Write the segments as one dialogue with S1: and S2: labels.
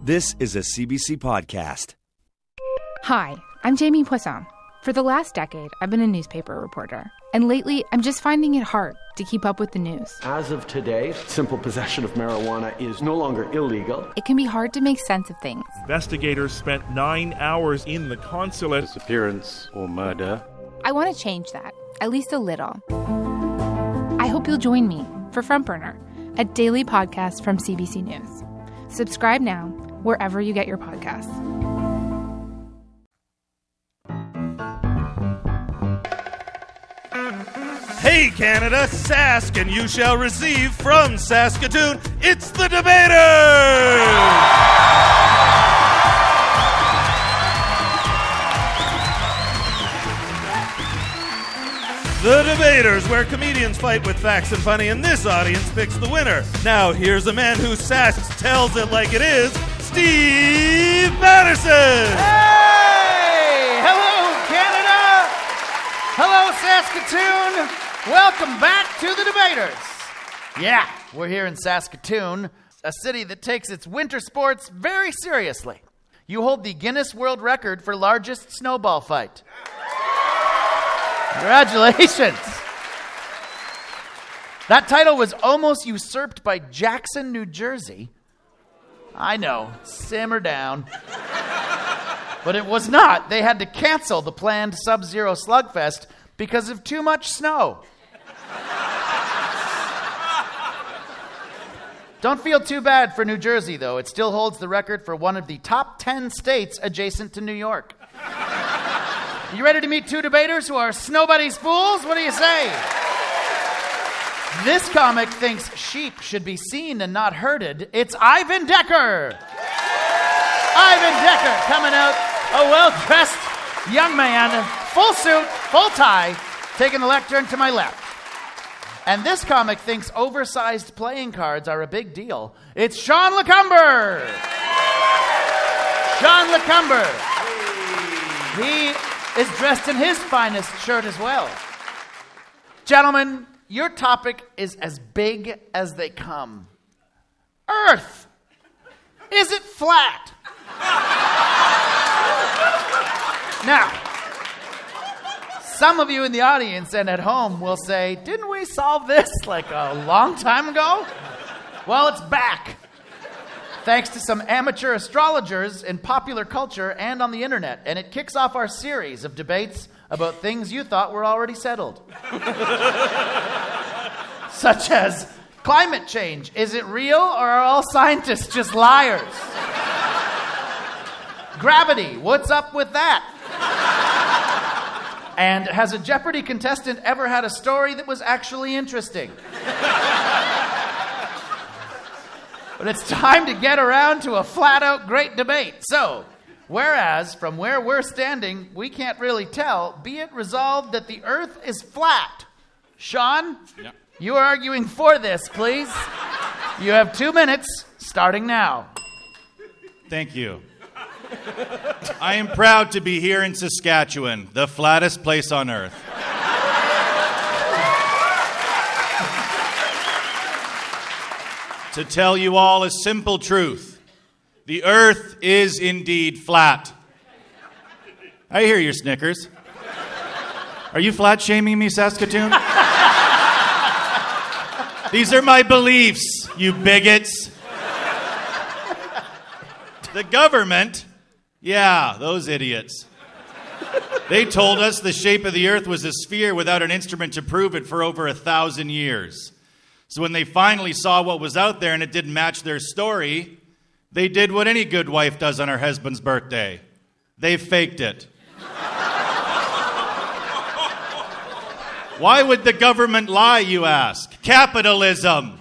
S1: This is a CBC podcast.
S2: Hi, I'm Jamie Poisson. For the last decade, I've been a newspaper reporter. And lately, I'm just finding it hard to keep up with the news.
S3: As of today, simple possession of marijuana is no longer illegal.
S2: It can be hard to make sense of things.
S4: Investigators spent 9 hours in the consulate.
S5: Disappearance or murder.
S2: I want to change that, at least a little. I hope you'll join me for Front Burner, a daily podcast from CBC News. Subscribe now, wherever you get your podcasts.
S4: Hey Canada, Sask, and you shall receive from Saskatoon, it's the Debaters! The Debaters, where comedians fight with facts and funny, and this audience picks the winner. Now, here's a man who Sask tells it like it is, Steve Patterson!
S6: Hey! Hello, Canada! Hello, Saskatoon! Welcome back to the Debaters. Yeah, we're here in Saskatoon, a city that takes its winter sports very seriously. You hold the Guinness World Record for largest snowball fight. Congratulations. That title was almost usurped by Jackson, New Jersey. I know, simmer down. But it was not. They had to cancel the planned Sub-Zero Slugfest because of too much snow. Don't feel too bad for New Jersey, though. It still holds the record for one of the top 10 states adjacent to New York. You ready to meet two debaters who are snow buddies fools? What do you say? This comic thinks sheep should be seen and not herded. It's Ivan Decker. Ivan Decker coming out, a well-dressed young man, full suit, full tie, taking the lectern to my left. And this comic thinks oversized playing cards are a big deal. It's Sean LeCumber. Sean LeCumber. He is dressed in his finest shirt as well. Gentlemen, your topic is as big as they come. Earth. Is it flat? Now, some of you in the audience and at home will say, didn't we solve this like a long time ago? Well, it's back. Thanks to some amateur astrologers in popular culture and on the internet. And it kicks off our series of debates about things you thought were already settled. Such as climate change. Is it real or are all scientists just liars? Gravity. What's up with that? And has a Jeopardy contestant ever had a story that was actually interesting? But it's time to get around to a flat-out great debate. So, whereas from where we're standing, we can't really tell, be it resolved that the Earth is flat. Sean, You are arguing for this, please. You have 2 minutes, starting now.
S7: Thank you. I am proud to be here in Saskatchewan, the flattest place on earth. To tell you all a simple truth. The earth is indeed flat. I hear your snickers. Are you flat-shaming me, Saskatoon? These are my beliefs, you bigots. The government, yeah, those idiots. They told us the shape of the earth was a sphere without an instrument to prove it for over 1,000 years. So when they finally saw what was out there and it didn't match their story, they did what any good wife does on her husband's birthday. They faked it. Why would the government lie, you ask? Capitalism.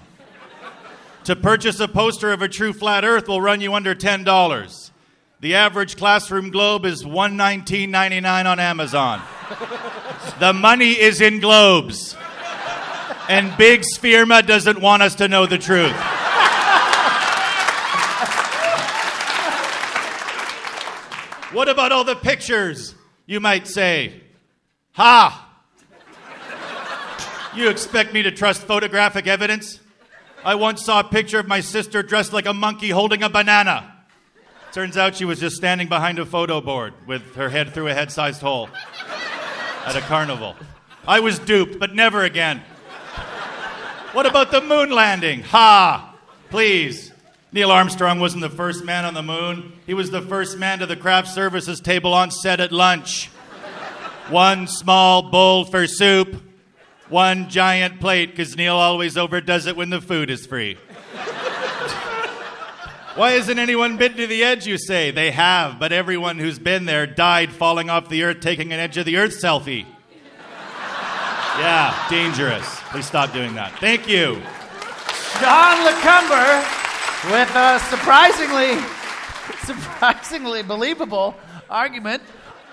S7: To purchase a poster of a true flat earth will run you under $10. The average classroom globe is $119.99 on Amazon. The money is in globes. And Big Sphirma doesn't want us to know the truth. What about all the pictures, you might say? Ha! You expect me to trust photographic evidence? I once saw a picture of my sister dressed like a monkey holding a banana. Turns out she was just standing behind a photo board with her head through a head-sized hole at a carnival. I was duped, but never again. What about the moon landing? Ha! Please. Neil Armstrong wasn't the first man on the moon. He was the first man to the craft services table on set at lunch. One small bowl for soup, one giant plate, because Neil always overdoes it when the food is free. Why isn't anyone been to the edge, you say? They have, but everyone who's been there died falling off the earth taking an edge of the earth selfie. Yeah, dangerous. Please stop doing that. Thank you.
S6: John LeCumber with a surprisingly believable argument.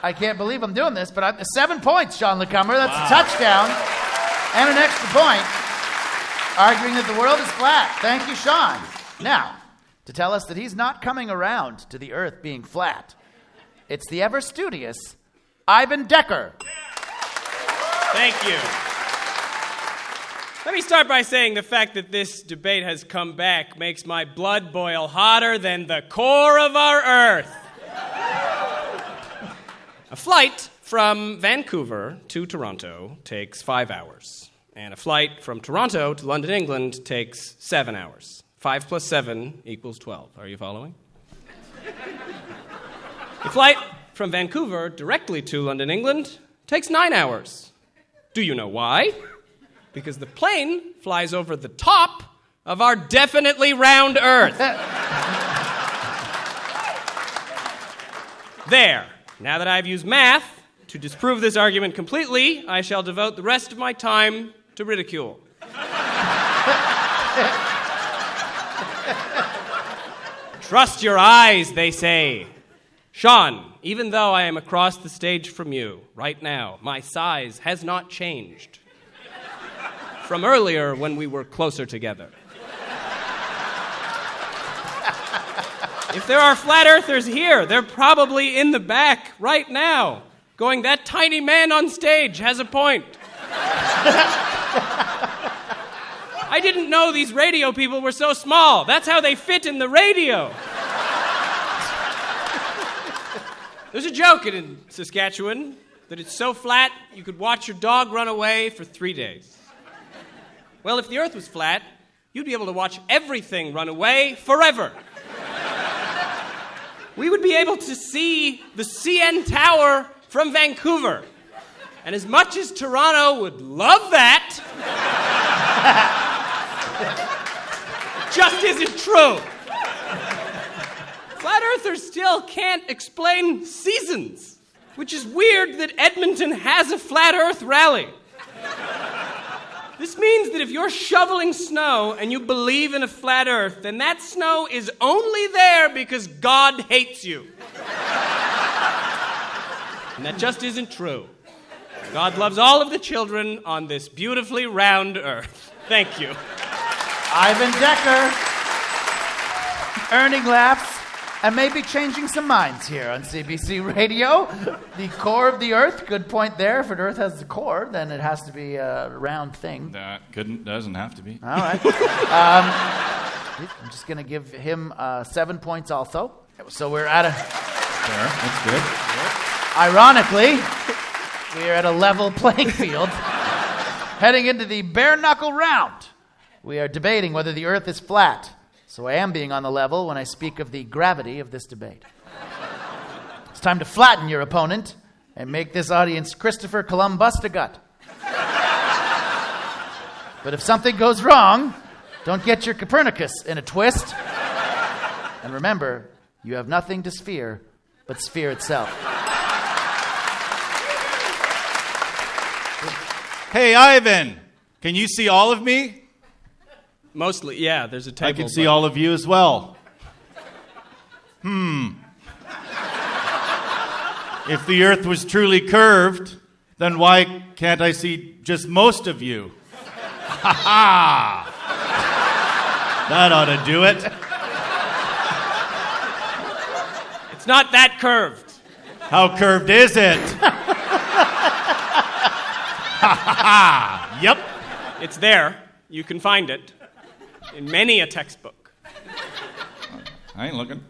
S6: I can't believe I'm doing this, but 7 points, John LeCumber. That's a touchdown and an extra point, arguing that the world is flat. Thank you, Sean. Now, to tell us that he's not coming around to the earth being flat, it's the ever-studious Ivan Decker.
S8: Thank you. Let me start by saying the fact that this debate has come back makes my blood boil hotter than the core of our Earth. A flight from Vancouver to Toronto takes 5 hours, and a flight from Toronto to London, England takes 7 hours. 5 plus 7 equals 12. Are you following? The flight from Vancouver directly to London, England takes 9 hours. Do you know why? Because the plane flies over the top of our definitely round Earth. There. Now that I've used math to disprove this argument completely, I shall devote the rest of my time to ridicule. Trust your eyes, they say. Sean, even though I am across the stage from you right now, my size has not changed from earlier when we were closer together. If there are flat earthers here, they're probably in the back right now, going, that tiny man on stage has a point. I didn't know these radio people were so small. That's how they fit in the radio. There's a joke in Saskatchewan that it's so flat you could watch your dog run away for 3 days. Well, if the earth was flat, you'd be able to watch everything run away forever. We would be able to see the CN Tower from Vancouver. And as much as Toronto would love that, just isn't true. Flat earthers still can't explain seasons, which is weird that Edmonton has a flat earth rally. This means that if you're shoveling snow and you believe in a flat earth, then that snow is only there because God hates you. And that just isn't true. God loves all of the children on this beautifully round earth. Thank you.
S6: Ivan Decker, earning laughs and maybe changing some minds here on CBC Radio. The core of the earth, good point there. If an earth has a core, then it has to be a round thing.
S7: That doesn't have to be.
S6: All right. I'm just going to give him 7 points also. So we're at a...
S7: Fair, that's good.
S6: Ironically, we are at a level playing field. Heading into the bare knuckle round. We are debating whether the earth is flat. So I am being on the level when I speak of the gravity of this debate. It's time to flatten your opponent and make this audience Christopher Columbus-Gut. But if something goes wrong, don't get your Copernicus in a twist. And remember, you have nothing to sphere but sphere itself.
S7: Hey, Ivan, can you see all of me?
S8: Mostly, yeah, there's a table.
S7: I can see all of you as well. If the earth was truly curved, then why can't I see just most of you? Ha ha! That ought to do it.
S8: It's not that curved.
S7: How curved is it? Ha ha ha! Yep.
S8: It's there. You can find it in many a textbook.
S7: I ain't looking.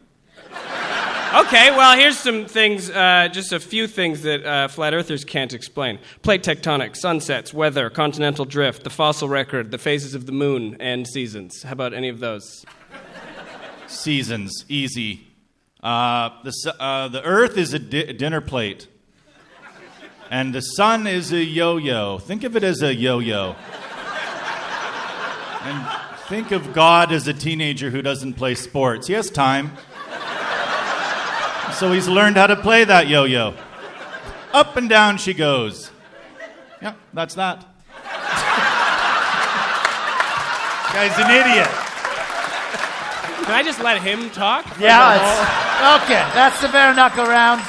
S8: Okay, well, here's some things, just a few things that flat earthers can't explain. Plate tectonics, sunsets, weather, continental drift, the fossil record, the phases of the moon, and seasons. How about any of those?
S7: Seasons, easy. The Earth is a dinner plate. And the sun is a yo-yo. Think of it as a yo-yo. And think of God as a teenager who doesn't play sports. He has time. So he's learned how to play that yo-yo. Up and down she goes. Yeah, that's that. Guy's an idiot.
S8: Can I just let him talk?
S6: Yeah, okay. That's the bare knuckle round.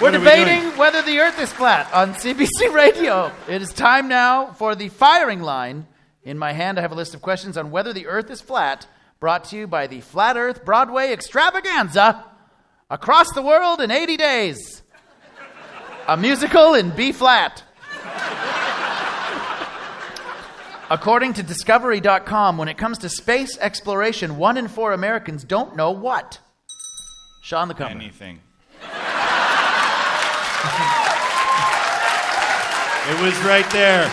S6: We're debating whether the Earth is flat on CBC Radio. It is time now for the firing line. In my hand, I have a list of questions on whether the Earth is flat, brought to you by the Flat Earth Broadway Extravaganza. Across the World in 80 Days. A musical in B-flat. According to Discovery.com, when it comes to space exploration, 1 in 4 Americans don't know what? Sean LeCumber.
S7: Anything. It was right there.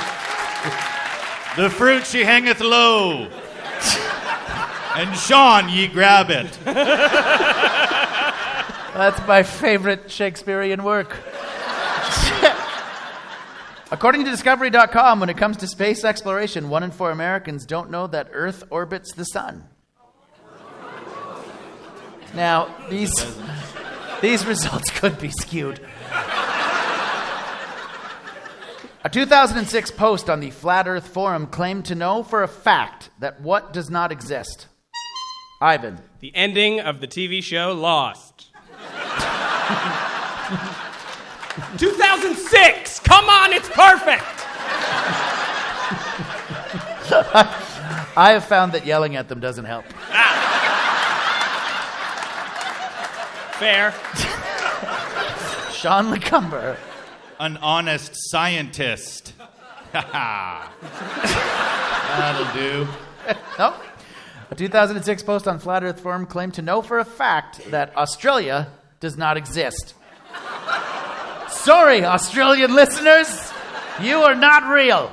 S7: The fruit she hangeth low. And Sean, ye grab it.
S6: That's my favorite Shakespearean work. According to Discovery.com, when it comes to space exploration, 1 in 4 Americans don't know that Earth orbits the sun. Now, these results could be skewed. A 2006 post on the Flat Earth Forum claimed to know for a fact that what does not exist? Ivan.
S8: The ending of the TV show Lost. 2006! Come on, it's perfect!
S6: I have found that yelling at them doesn't help.
S8: Fair.
S6: Sean LeCumber.
S7: An honest scientist. That'll do.
S6: No. A 2006 post on Flat Earth Forum claimed to know for a fact that Australia does not exist. Sorry, Australian listeners. You are not real.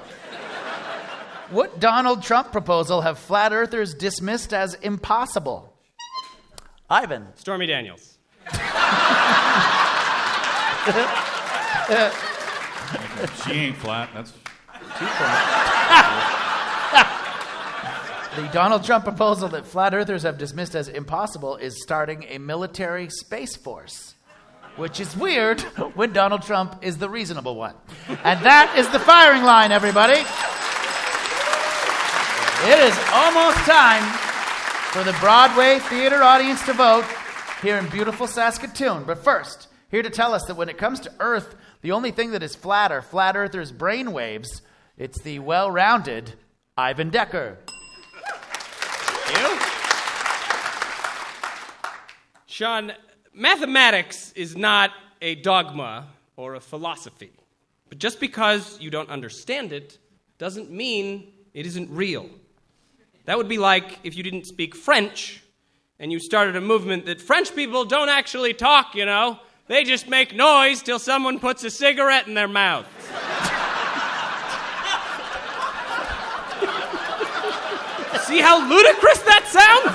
S6: What Donald Trump proposal have Flat Earthers dismissed as impossible? Ivan.
S8: Stormy Daniels.
S7: She ain't flat. That's
S6: too flat. The Donald Trump proposal that Flat Earthers have dismissed as impossible is starting a military space force, which is weird when Donald Trump is the reasonable one. And that is the firing line, everybody. It is almost time for the Broadway theater audience to vote here in beautiful Saskatoon. But first, here to tell us that when it comes to Earth, the only thing that is flat are Flat Earthers' brainwaves. It's the well-rounded Ivan Decker.
S8: You? Sean, mathematics is not a dogma or a philosophy. But just because you don't understand it doesn't mean it isn't real. That would be like if you didn't speak French and you started a movement that French people don't actually talk, you know. They just make noise till someone puts a cigarette in their mouth. See how ludicrous that sounds?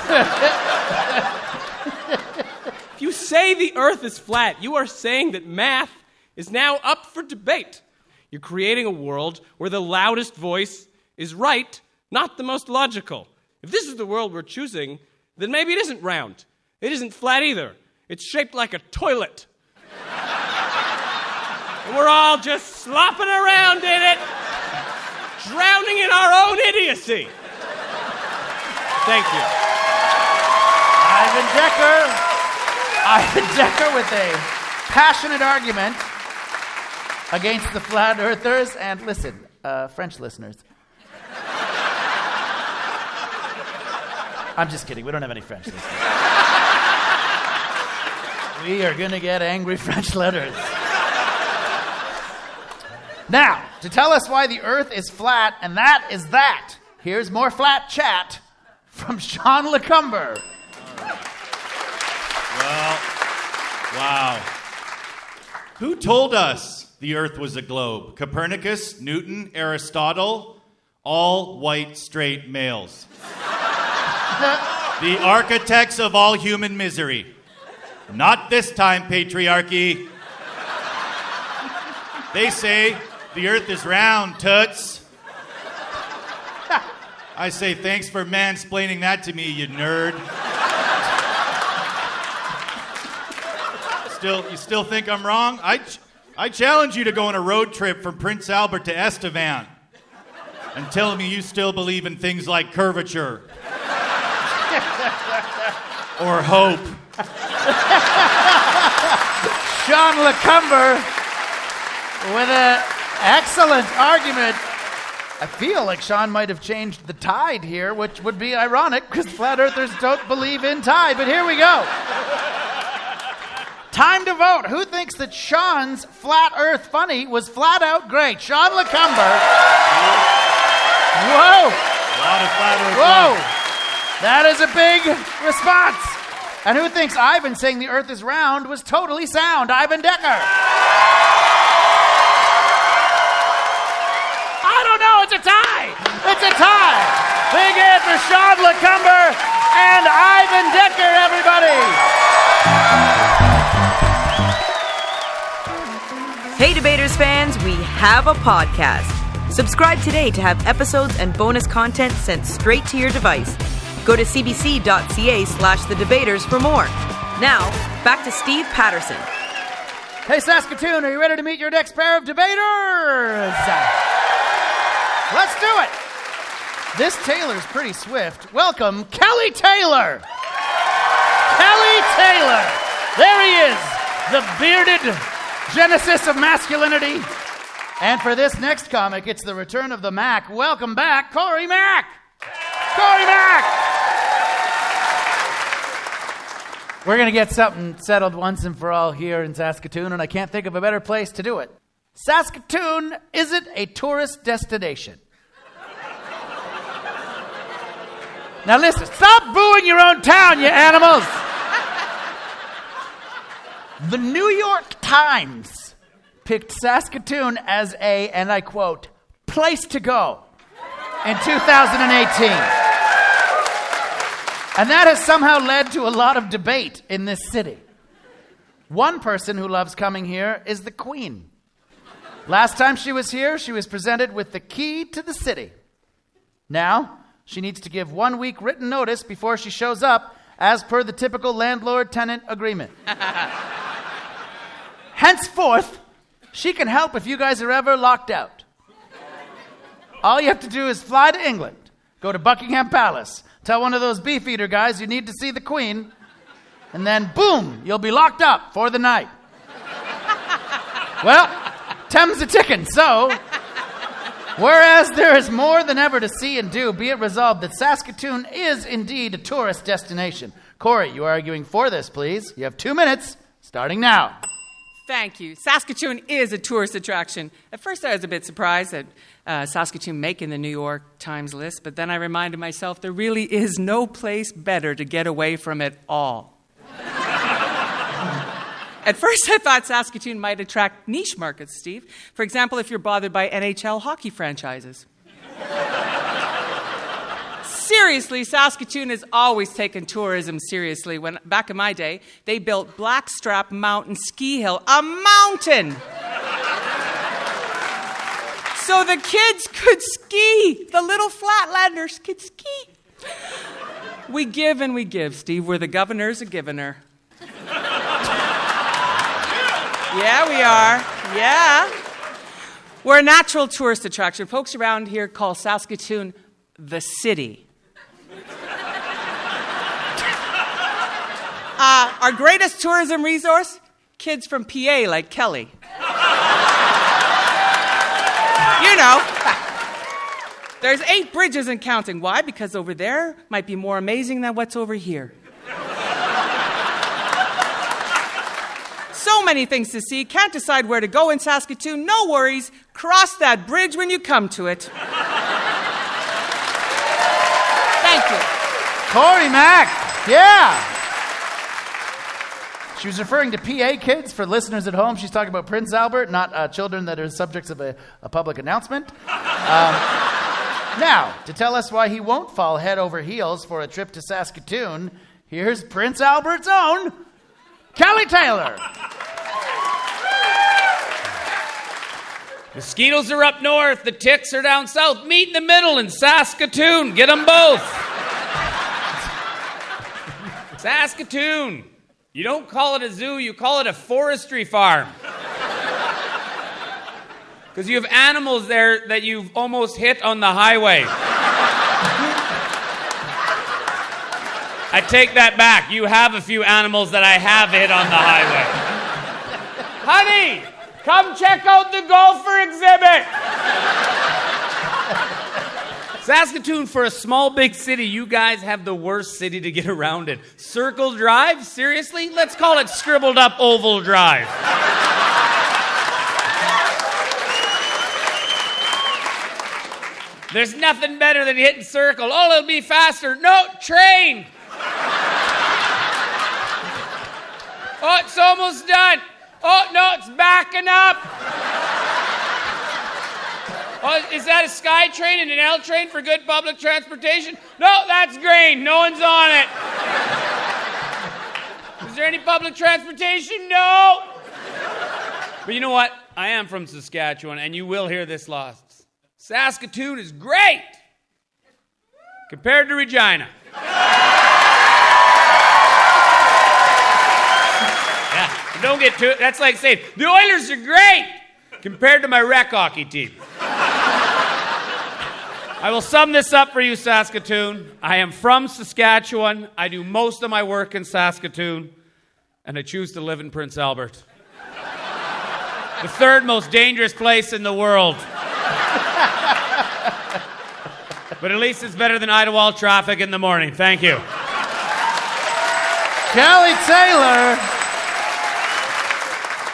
S8: If you say the Earth is flat, you are saying that math is now up for debate. You're creating a world where the loudest voice is right, not the most logical. If this is the world we're choosing, then maybe it isn't round. It isn't flat either. It's shaped like a toilet. And we're all just slopping around in it, drowning in our own idiocy. Thank you.
S6: Ivan Decker with a passionate argument against the Flat Earthers. And listen, French listeners. I'm just kidding. We don't have any French listeners. We are going to get angry French letters. Now, to tell us why the Earth is flat, and that is that, here's more flat chat from Sean LeCumber.
S7: well. Wow. Who told us the Earth was a globe? Copernicus, Newton, Aristotle, all white, straight males. The architects of all human misery. Not this time, patriarchy. They say the Earth is round, toots. I say thanks for mansplaining that to me, you nerd. You still think I'm wrong? I challenge you to go on a road trip from Prince Albert to Estevan and tell me you still believe in things like curvature or hope.
S6: Sean LeCumber with an excellent argument. I feel like Sean might have changed the tide here, which would be ironic because flat earthers don't believe in tide, but here we go. Time to vote. Who thinks that Sean's flat earth funny was flat out great? Sean LeCumber. Whoa.
S7: A lot of flat earth.
S6: Whoa. That is a big response. And who thinks Ivan saying the earth is round was totally sound? Ivan Decker. I don't know. It's a tie. It's a tie. Big hit for Sean LeCumber and Ivan Decker, everybody.
S9: Hey Debaters fans, we have a podcast. Subscribe today to have episodes and bonus content sent straight to your device. Go to cbc.ca/thedebaters for more. Now, back to Steve Patterson.
S6: Hey Saskatoon, are you ready to meet your next pair of debaters? Let's do it. This Taylor's pretty swift. Welcome, Kelly Taylor. Kelly Taylor. There he is, the bearded genesis of masculinity. And for this next comic, it's the return of the Mac. Welcome back, Corey Mack. Corey Mack. We're going to get something settled once and for all here in Saskatoon, and I can't think of a better place to do it. Saskatoon isn't a tourist destination. Now listen, stop booing your own town, you animals. The New York Times picked Saskatoon as a, and I quote, place to go in 2018. And that has somehow led to a lot of debate in this city. One person who loves coming here is the Queen. Last time she was here, she was presented with the key to the city. Now, she needs to give 1 week written notice before she shows up, as per the typical landlord-tenant agreement. Henceforth, she can help if you guys are ever locked out. All you have to do is fly to England, go to Buckingham Palace, tell one of those beefeater guys you need to see the Queen, and then boom, you'll be locked up for the night. Well, Thames a-ticking, so whereas there is more than ever to see and do, be it resolved that Saskatoon is indeed a tourist destination. Corey, you are arguing for this, please. You have 2 minutes, starting now.
S10: Thank you. Saskatoon is a tourist attraction. At first I was a bit surprised that Saskatoon making the New York Times list, but then I reminded myself there really is no place better to get away from it all. At first I thought Saskatoon might attract niche markets, Steve. For example, if you're bothered by NHL hockey franchises. Seriously, Saskatoon has always taken tourism seriously. When back in my day, they built Blackstrap Mountain Ski Hill, a mountain, so the kids could ski. The little Flatlanders could ski. We give and we give, Steve. We're the governors of givener. Yeah, we are. Yeah. We're a natural tourist attraction. Folks around here call Saskatoon the city. Our greatest tourism resource? Kids from PA like Kelly. You know. There's 8 bridges and counting. Why? Because over there might be more amazing than what's over here. So many things to see. Can't decide where to go in Saskatoon. No worries. Cross that bridge when you come to it. Thank you.
S6: Corey Mack. Yeah. She was referring to PA kids. For listeners at home, she's talking about Prince Albert, not children that are subjects of a public announcement. Now, to tell us why he won't fall head over heels for a trip to Saskatoon, here's Prince Albert's own Kelly Taylor.
S8: Mosquitoes are up north, the ticks are down south. Meet in the middle in Saskatoon. Get them both. Saskatoon. You don't call it a zoo, you call it a forestry farm. Because you have animals there that you've almost hit on the highway. I take that back. You have a few animals that I have hit on the highway. Honey, come check out the gopher exhibit. Saskatoon, for a small, big city, you guys have the worst city to get around in. Circle Drive? Seriously? Let's call it Scribbled Up Oval Drive. There's nothing better than hitting Circle. Oh, it'll be faster. No, train. Oh, it's almost done. Oh, no, it's backing up. Oh, is that a Sky train and an L train for good public transportation? No, that's grain. No one's on it. Is there any public transportation? No. But you know what? I am from Saskatchewan, and you will hear this lost. Saskatoon is great compared to Regina. Yeah, don't get too... That's like saying, the Oilers are great compared to my rec hockey team. I will sum this up for you, Saskatoon. I am from Saskatchewan. I do most of my work in Saskatoon, and I choose to live in Prince Albert. The third most dangerous place in the world. But at least it's better than Idlewild traffic in the morning. Thank you.
S6: Kelly Taylor.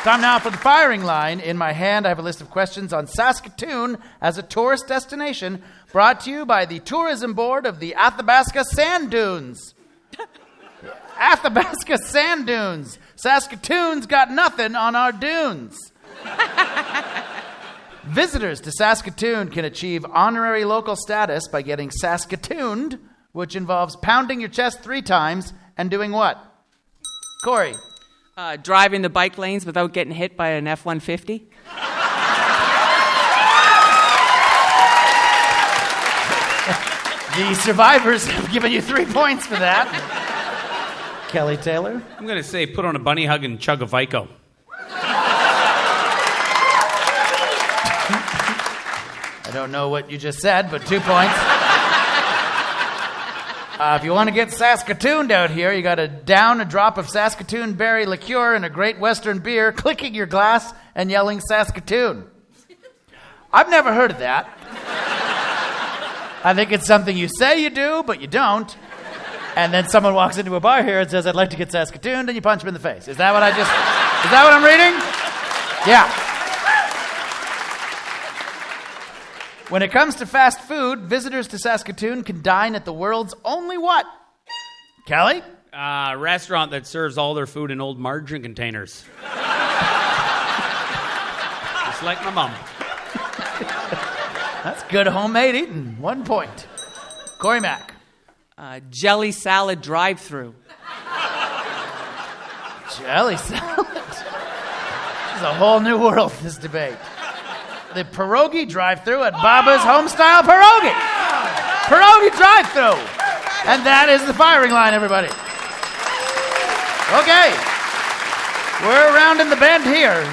S6: Time now for the firing line. In my hand, I have a list of questions on Saskatoon as a tourist destination, brought to you by the Tourism Board of the Athabasca Sand Dunes. Athabasca Sand Dunes. Saskatoon's got nothing on our dunes. Visitors to Saskatoon can achieve honorary local status by getting Saskatooned, which involves pounding your chest 3 times and doing what? Corey.
S10: Driving the bike lanes without getting hit by an F-150.
S6: The survivors have given you 3 points for that. Kelly Taylor.
S8: I'm going to say put on a bunny hug and chug a Vico.
S6: I don't know what you just said, but 2 points. If you want to get Saskatooned out here, you got to down a drop of Saskatoon berry liqueur in a Great Western beer, clicking your glass and yelling Saskatoon. I've never heard of that. I think it's something you say you do, but you don't. And then someone walks into a bar here and says, I'd like to get Saskatooned, and you punch him in the face. Is that what I'm reading? Yeah. When it comes to fast food, visitors to Saskatoon can dine at the world's only what? Kelly?
S8: Restaurant that serves all their food in old margarine containers. Just like my mom.
S6: That's good homemade eating. 1 point. Corey Mack.
S10: Jelly salad drive-thru.
S6: Jelly salad? This is a whole new world, this debate. The pierogi drive-thru at Baba's Homestyle Pierogi. Pierogi drive-thru. And that is the firing line, everybody. Okay. We're rounding the bend here.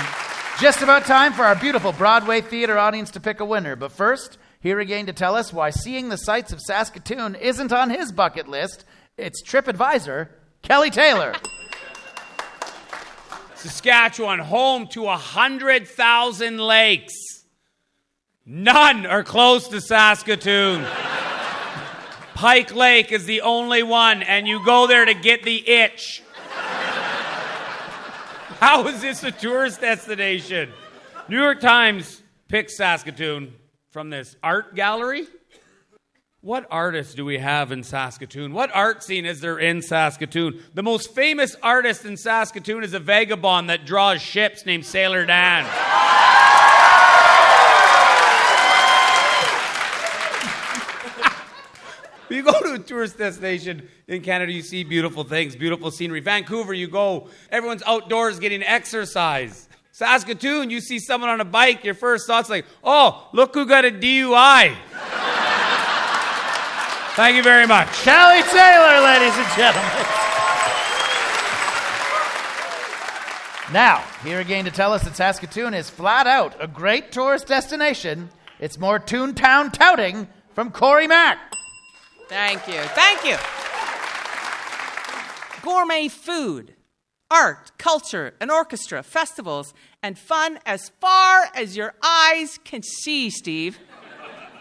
S6: Just about time for our beautiful Broadway theater audience to pick a winner. But first, here again to tell us why seeing the sights of Saskatoon isn't on his bucket list, it's TripAdvisor, Kelly Taylor.
S8: Saskatchewan, home to 100,000 lakes. None are close to Saskatoon. Pike Lake is the only one, and you go there to get the itch. How is this a tourist destination? New York Times picked Saskatoon from this art gallery.
S11: What artists do we have in Saskatoon? What art scene is there in Saskatoon? The most famous artist in Saskatoon is a vagabond that draws ships named Sailor Dan. You go to a tourist destination in Canada, you see beautiful things, beautiful scenery. Vancouver, you go, everyone's outdoors getting exercise. Saskatoon, you see someone on a bike, your first thought's like, oh, look who got a DUI. Thank you very much.
S6: Kelly Taylor, ladies and gentlemen. Now, here again to tell us that Saskatoon is flat out a great tourist destination, it's more Toontown touting from Corey Mack.
S10: Thank you. Thank you. Gourmet food, art, culture, an orchestra, festivals, and fun as far as your eyes can see, Steve.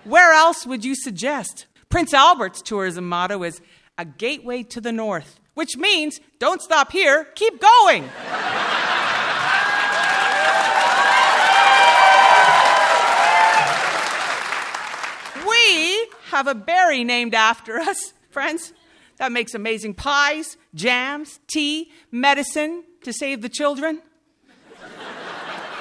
S10: Where else would you suggest? Prince Albert's tourism motto is a gateway to the north, which means don't stop here, keep going. We have a berry named after us, friends, that makes amazing pies, jams, tea, medicine to save the children.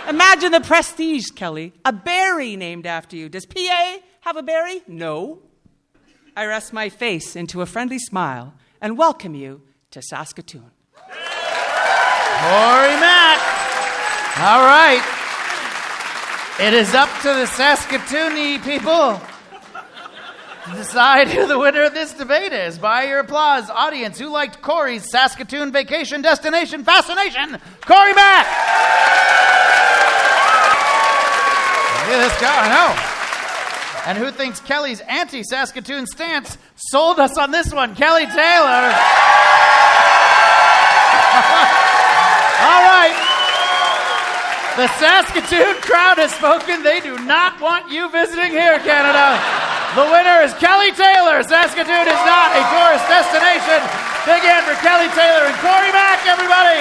S10: Imagine the prestige, Kelly. A berry named after you. Does PA have a berry? No. I rest my face into a friendly smile and welcome you to Saskatoon.
S6: Corey Mack. All right. It is up to the Saskatoony people to decide who the winner of this debate is. By your applause, audience, who liked Corey's Saskatoon vacation destination fascination? Corey Mack! Look at this guy, I know. And who thinks Kelly's anti-Saskatoon stance sold us on this one? Kelly Taylor. All right. The Saskatoon crowd has spoken. They do not want you visiting here, Canada. The winner is Kelly Taylor. Saskatoon is not a tourist destination. Big hand for Kelly Taylor and Corey Mack, everybody.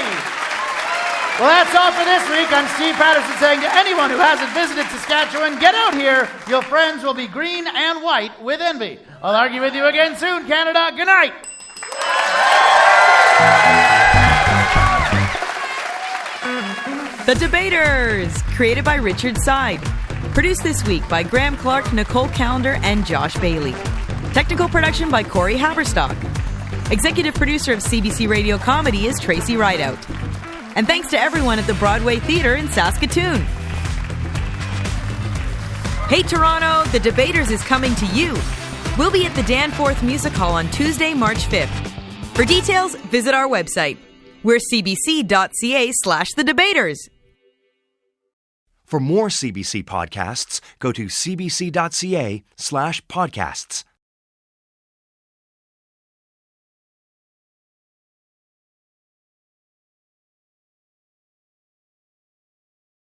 S6: Well, that's all for this week. I'm Steve Patterson saying to anyone who hasn't visited Saskatchewan, get out here. Your friends will be green and white with envy. I'll argue with you again soon, Canada. Good night.
S9: The Debaters, created by Richard Side. Produced this week by Graham Clark, Nicole Callender, and Josh Bailey. Technical production by Corey Haberstock. Executive producer of CBC Radio Comedy is Tracy Rideout. And thanks to everyone at the Broadway Theatre in Saskatoon. Hey Toronto, The Debaters is coming to you. We'll be at the Danforth Music Hall on Tuesday, March 5th. For details, visit our website. We're cbc.ca/thedebaters.
S1: For more CBC podcasts, go to cbc.ca/podcasts.